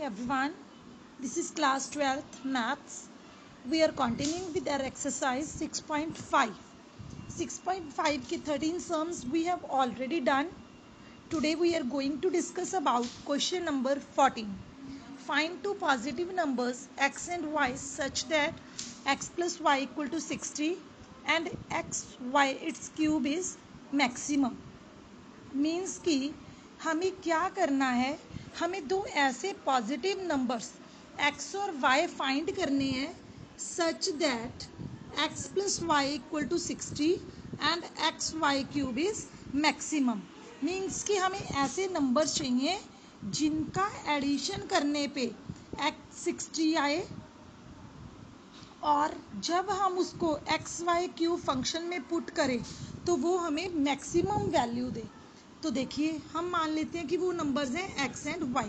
everyone. This is class 12th maths. We are continuing with our exercise 6.5. 6.5 के 13 sums we have already done. Today we are going to discuss about question number 14. Find two positive numbers x and y such that x plus y equal to 60 and xy its cube is maximum. Means कि हमें क्या करना है, हमें दो ऐसे positive numbers x और y find करने हैं such that x plus y equal to 60 and x y cube is maximum. Means कि हमें ऐसे नंबर्स चाहिए जिनका एडिशन करने पे x 60 आए और जब हम उसको एक्स वाई क्यूब फंक्शन में पुट करें तो वो हमें मैक्सिमम वैल्यू दे. तो देखिए हम मान लेते हैं कि वो नंबर्स हैं x and y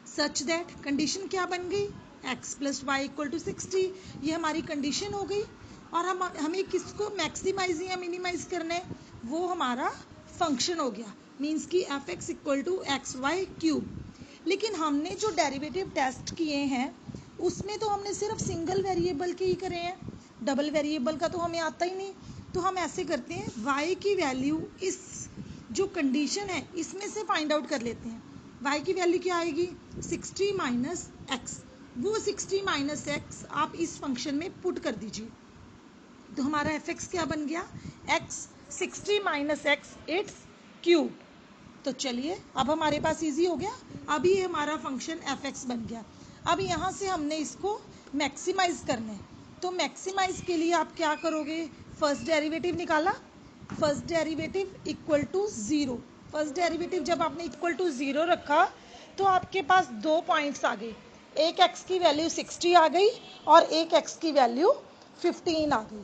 such that condition क्या बन गई x plus y equal to 60. ये हमारी कंडीशन हो गई और हमें किसको मैक्सिमाइज या मिनिमाइज करना है, वो हमारा फंक्शन हो गया. मीन्स कि f x equal to x y cube. लेकिन हमने जो डेरिवेटिव टेस्ट किए हैं उसमें तो हमने सिर्फ सिंगल वेरिएबल के ही करे हैं, डबल वेरिएबल का तो हमें आता ही नहीं. तो हम ऐसे करते हैं y की वैल्यू इस जो कंडीशन है इसमें से फाइंड आउट कर लेते हैं. y की वैल्यू क्या आएगी 60 माइनस एक्स. वो 60 माइनस एक्स आप इस फंक्शन में पुट कर दीजिए तो हमारा एफ एक्स क्या बन गया x 60 minus x it's cube. तो चलिए अब हमारे पास इजी हो गया. अभी हमारा फंक्शन एफ एक्स बन गया. अब यहाँ से हमने इसको मैक्सिमाइज करना है. तो मैक्सिमाइज के लिए आप क्या करोगे, फर्स्ट डेरिवेटिव निकाला, first derivative equal to zero. First derivative जब आपने इक्वल टू ज़ीरो रखा तो आपके पास दो पॉइंट्स आ गए. एक एक्स की वैल्यू 60 आ गई और एक एक्स की वैल्यू 15 आ गई.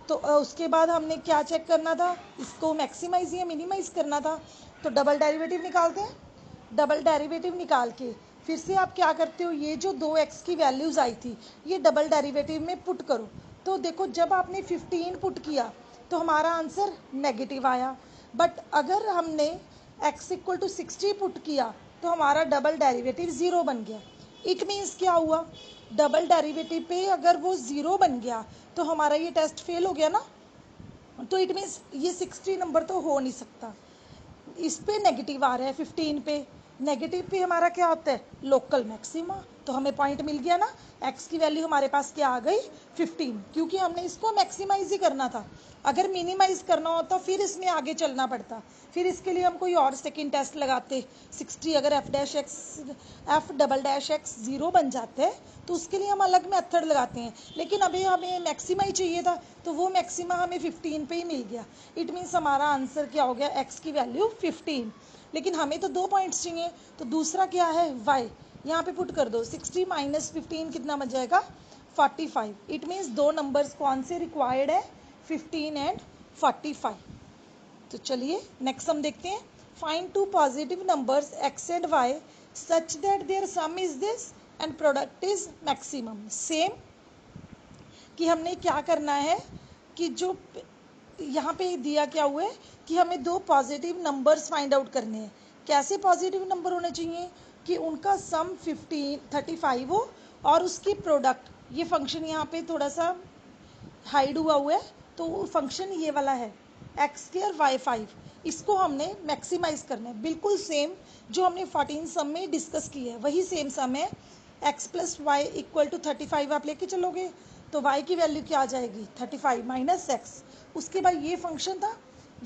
तो उसके बाद हमने क्या चेक करना था, इसको मैक्सिमाइज या मिनिमाइज करना था. तो डबल डेरिवेटिव निकालते हैं. डबल डेरिवेटिव निकाल के फिर से आप क्या करते हो, ये जो दो एक्स की वैल्यूज़ आई थी ये डबल डेरिवेटिव में पुट करो. तो देखो जब आपने 15 पुट किया तो हमारा आंसर नेगेटिव आया. बट अगर हमने x इक्वल टू 60 पुट किया तो हमारा डबल डेरिवेटिव ज़ीरो बन गया. इट मीन्स क्या हुआ, डबल डेरिवेटिव पे अगर वो ज़ीरो बन गया तो हमारा ये टेस्ट फेल हो गया ना. तो इट मीन्स ये 60 नंबर तो हो नहीं सकता. इस पे नेगेटिव आ रहा है 15 पे. नेगेटिव पे हमारा क्या होता है लोकल मैक्सिमा. तो हमें पॉइंट मिल गया ना, x की वैल्यू हमारे पास क्या आ गई 15, क्योंकि हमने इसको मैक्सिमाइज ही करना था. अगर मिनिमाइज करना होता फिर इसमें आगे चलना पड़ता, फिर इसके लिए हम कोई और सेकंड टेस्ट लगाते. 60 अगर F double dash x zero बन जाते हैं तो उसके लिए हम अलग मेथड लगाते हैं. लेकिन अभी हमें मैक्सिमा ही चाहिए था तो वो मैक्सिमा हमें 15 पे ही मिल गया. इट मीन्स हमारा आंसर क्या हो गया, x की वैल्यू 15. लेकिन हमें तो दो पॉइंट्स चाहिए. तो दूसरा क्या है y, यहाँ पे पुट कर दो. 60 माइनस 15 कितना बन जाएगा 45. इट मीन्स दो नंबर्स कौन से रिक्वायर्ड है 15 एंड 45. तो चलिए नेक्स्ट हम देखते हैं. Find two positive numbers x and y such that their sum is this and product is maximum. Same कि हमने क्या करना है कि जो यहाँ पे दिया क्या हुआ है कि हमें दो पॉजिटिव नंबर्स फाइंड आउट करने हैं. कैसे पॉजिटिव नंबर होने चाहिए कि उनका सम 35 हो और उसकी प्रोडक्ट, ये फंक्शन यहाँ पे थोड़ा सा हाइड हुआ है तो फंक्शन ये वाला है x² y5. इसको हमने मैक्सिमाइज करना है. बिल्कुल सेम जो हमने 14 सम में डिस्कस किया है वही सेम सम है. x plus y equal to 35 आप लेके चलोगे तो y की वैल्यू क्या आ जाएगी 35 माइनस एक्स. उसके बाद ये फंक्शन था,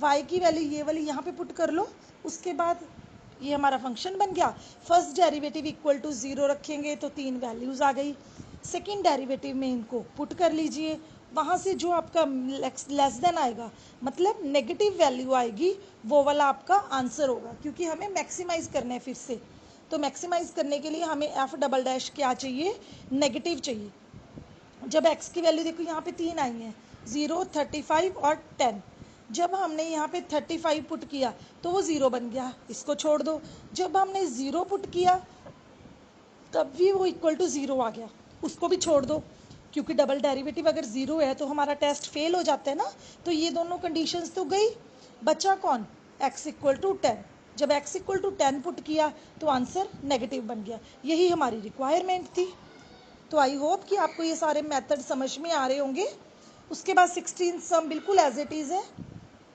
y की वैल्यू ये वाली यहाँ पे पुट कर लो. उसके बाद ये हमारा फंक्शन बन गया. First derivative equal to zero रखेंगे तो तीन वैल्यूज़ आ गई. सेकेंड डेरिवेटिव में इनको पुट कर लीजिए. वहाँ से जो आपका लेस देन आएगा मतलब नेगेटिव वैल्यू आएगी वो वाला आपका आंसर होगा, क्योंकि हमें मैक्सिमाइज करना है फिर से. तो मैक्सिमाइज करने के लिए हमें एफ डबल डैश क्या चाहिए, नेगेटिव चाहिए. जब x की वैल्यू देखो यहाँ पे तीन आई हैं 0, 35 और 10. जब हमने यहाँ पे 35 पुट किया तो वो ज़ीरो बन गया, इसको छोड़ दो. जब हमने ज़ीरो पुट किया तब भी वो इक्वल टू ज़ीरो आ गया, उसको भी छोड़ दो, क्योंकि डबल डेरिवेटिव अगर ज़ीरो है तो हमारा टेस्ट फेल हो जाता है ना. तो ये दोनों कंडीशंस तो गई, बचा कौन x इक्वल टू 10. जब x इक्वल टू 10 पुट किया तो आंसर नेगेटिव बन गया। यही हमारी रिक्वायरमेंट थी। तो आई होप कि आपको ये सारे मेथड समझ में आ रहे होंगे। उसके बाद 16 सम बिल्कुल एज इट इज़ है,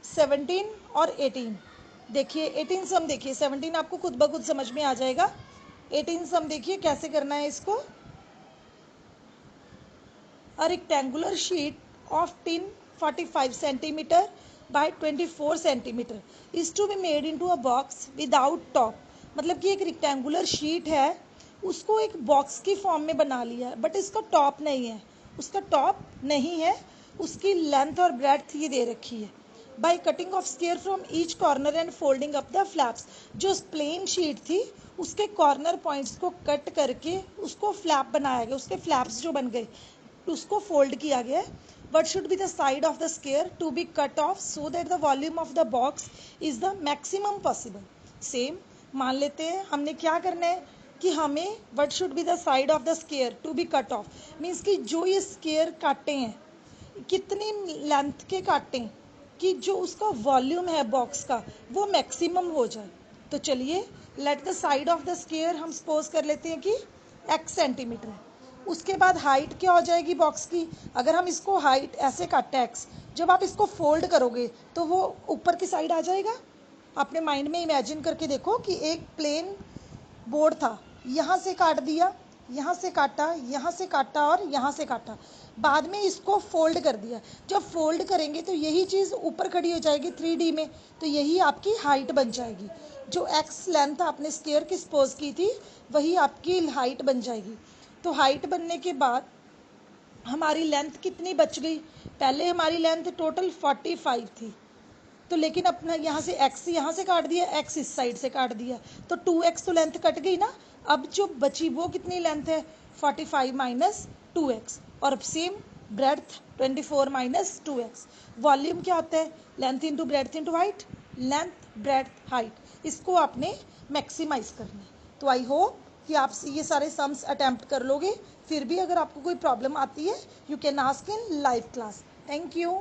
17 और 18। देखिए 18 सम देखिए, 17 आपको खुद ब खुद समझ में आ जाएगा। 18 सम देखिए कैसे करना है इसको। A rectangular sheet of tin 45 centimeter by 24 centimeter is to be made into a box without top। मतलब कि एक रेक्टेंगुलर शीट है, उसको एक बॉक्स की फॉर्म में बना लिया है, बट इसका टॉप नहीं है, उसका टॉप नहीं है, उसकी लेंथ और ब्रेड्थ ये दे रखी है। By cutting of square from each corner and folding up the flaps. जो प्लेन शीट थी उसके कॉर्नर पॉइंट्स को कट करके उसको फ्लैप बनाया गया, उसके फ्लैप्स जो बन गए उसको फोल्ड किया गया है। What should be the side of the square to be cut off so that the volume of the box is the maximum possible। Same मान लेते हैं हमने क्या करना है कि हमें what should be the side of the square to be cut off means कि जो ये स्क्वायर काटे हैं कितनी लेंथ के काटें कि जो उसका वॉल्यूम है बॉक्स का वो मैक्सिमम हो जाए। तो चलिए let the side of the square हम सपोज कर लेते हैं कि x सेंटीमीटर है। उसके बाद हाइट क्या हो जाएगी बॉक्स की, अगर हम इसको हाइट ऐसे काटे x, जब आप इसको फोल्ड करोगे तो वो ऊपर की साइड आ जाएगा। अपने माइंड में इमेजिन करके देखो कि एक प्लेन बोर्ड था, यहाँ से काट दिया, यहाँ से काटा, यहाँ से काटा और यहाँ से काटा, बाद में इसको फोल्ड कर दिया। जब फोल्ड करेंगे तो यही चीज़ ऊपर खड़ी हो जाएगी 3D में, तो यही आपकी हाइट बन जाएगी। जो x लेंथ आपने स्क्वायर की सपोज की थी वही आपकी हाइट बन जाएगी। तो हाइट बनने के बाद हमारी लेंथ कितनी बच गई, पहले हमारी लेंथ टोटल 45 थी, तो लेकिन अपना यहाँ से x यहाँ से काट दिया, x इस साइड से काट दिया, तो 2x तो लेंथ कट गई ना। अब जो बची वो कितनी लेंथ है, 45 माइनस 2x, और same breadth 24 minus 2x। Volume क्या होता है, length into breadth into height, length breadth height, इसको आपने मैक्सिमाइज करना है। तो आई होप कि आप ये सारे सम्स अटेम्प्ट कर लोगे। फिर भी अगर आपको कोई प्रॉब्लम आती है you can ask in live class. Thank you.